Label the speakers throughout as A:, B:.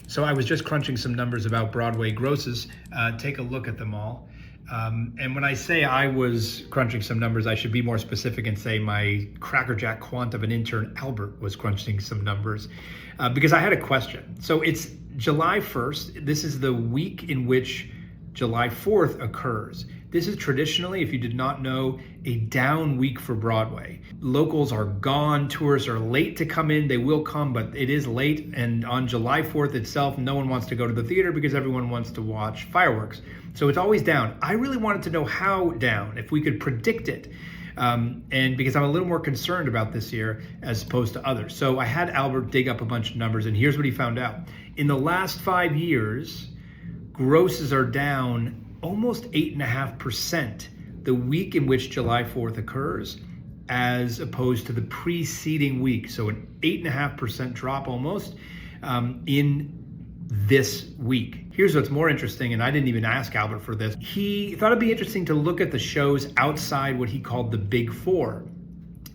A: So I was just crunching some numbers about Broadway grosses. Take a look at them all. And when I say I was crunching some numbers, I should be more specific and say my crackerjack quant of an intern, Albert, was crunching some numbers because I had a question. So it's July 1st. This is the week in which July 4th occurs. This is traditionally, if you did not know, a down week for Broadway. Locals are gone, tourists are late to come in. They will come, but it is late. And on July 4th itself, no one wants to go to the theater because everyone wants to watch fireworks. So it's always down. I really wanted to know how down, if we could predict it. And because I'm a little more concerned about this year as opposed to others. So I had Albert dig up a bunch of numbers, and here's what he found out. In the last 5 years, grosses are down almost 8.5% the week in which July 4th occurs, as opposed to the preceding week. So an 8.5% drop almost in this week. Here's what's more interesting, and I didn't even ask Albert for this. He thought it'd be interesting to look at the shows outside what he called the Big Four.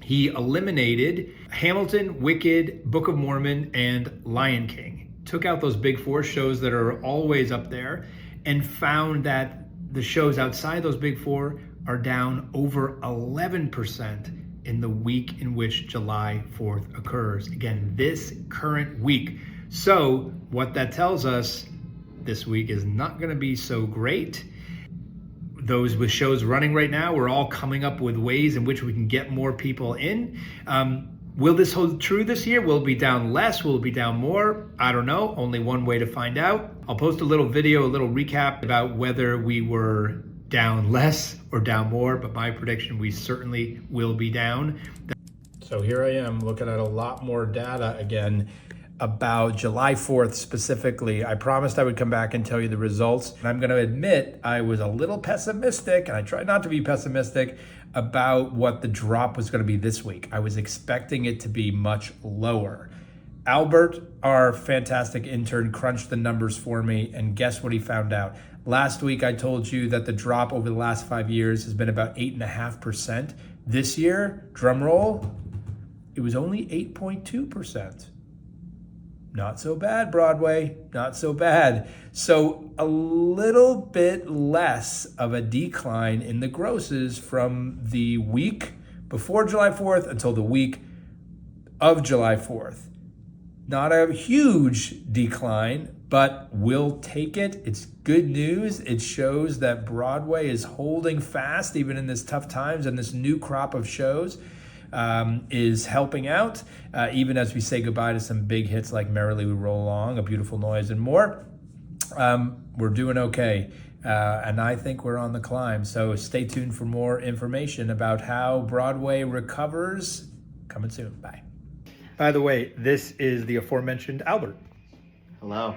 A: He eliminated Hamilton, Wicked, Book of Mormon, and Lion King. Took out those Big Four shows that are always up there and found that the shows outside those Big Four are down over 11% in the week in which July 4th occurs. Again, this current week. So what that tells us, this week is not gonna be so great. Those with shows running right now, we're all coming up with ways in which we can get more people in. Will this hold true this year? Will it be down less? Will it be down more? I don't know. Only one way to find out. I'll post a little video, a little recap about whether we were down less or down more, but my prediction, we certainly will be down. So here I am looking at a lot more data again about July 4th specifically. I promised I would come back and tell you the results. And I'm gonna admit I was a little pessimistic, and I tried not to be pessimistic about what the drop was gonna be this week. I was expecting it to be much lower. Albert, our fantastic intern, crunched the numbers for me, and guess what he found out? Last week I told you that the drop over the last 5 years has been about 8.5%. This year, drum roll, it was only 8.2%. Not so bad, Broadway, not so bad. So a little bit less of a decline in the grosses from the week before July 4th until the week of July 4th. Not a huge decline, but we'll take it. It's good news. It shows that Broadway is holding fast even in this tough times, and this new crop of shows is helping out, even as we say goodbye to some big hits like Merrily We Roll Along, A Beautiful Noise, and more. We're doing okay, and I think we're on the climb. So stay tuned for more information about how Broadway recovers. Coming soon. Bye. By the way, this is the aforementioned Albert.
B: Hello.